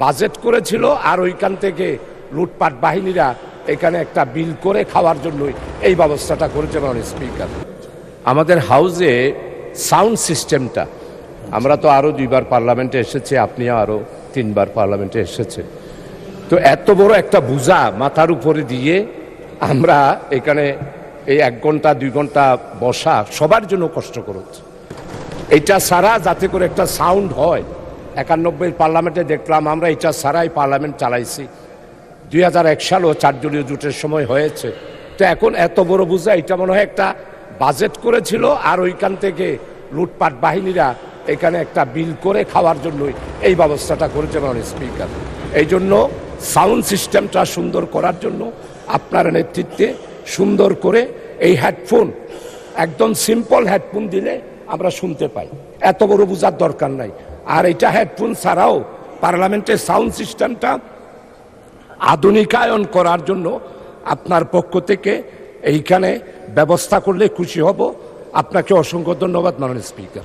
Budget করেছিল আর ওইখান থেকে লুটপাট বাহিনীরা এখানে একটা বিল করে খাওয়ার জন্যই এই ব্যবস্থাটা করেছে মাননীয় স্পিকার। আমাদের হাউসে সাউন্ড সিস্টেমটা, আমরা তো আরো 2বার পার্লামেন্টে এসেছি, আপনিও আরো 3বার পার্লামেন্টে এসেছেন, তো এত বড় একটা বোঝা মাথার উপরে দিয়ে আমরা এখানে এই 1 ঘন্টা 2 ঘন্টা বসা সবার জন্য কষ্টকর হচ্ছে। এটা ছাড়া যাতে করে একটা সাউন্ড হয়, 91 পার্লামেন্টে দেখলাম আমরা এটা ছাড়াই পার্লামেন্ট চালাইছি। 2001 সালও 4 দলীয় জোটের সময় হয়েছে। তো এখন এত বড় বোঝা, এটা মনে হয় একটা বাজেট করেছিল আর ওইখান থেকে লুটপাট বাহিনীরা এখানে একটা বিল করে খাওয়ার জন্যই এই ব্যবস্থাটা করেছে মাননীয় স্পিকার। এই জন্য সাউন্ড সিস্টেমটা সুন্দর করার জন্য আপনার নেতৃত্বে সুন্দর করে এই হেডফোন, একদম সিম্পল হেডফোন দিলে আমরা শুনতে পাই, এত বড় বোঝার দরকার নাই। আর এটা হেডফোন ছাড়াও পার্লামেন্টের সাউন্ড সিস্টেমটা আধুনিকায়ন করার জন্য আপনার পক্ষ থেকে এইখানে ব্যবস্থা করলে খুশি হব। আপনাকে অসংখ্য ধন্যবাদ মাননীয় স্পিকার।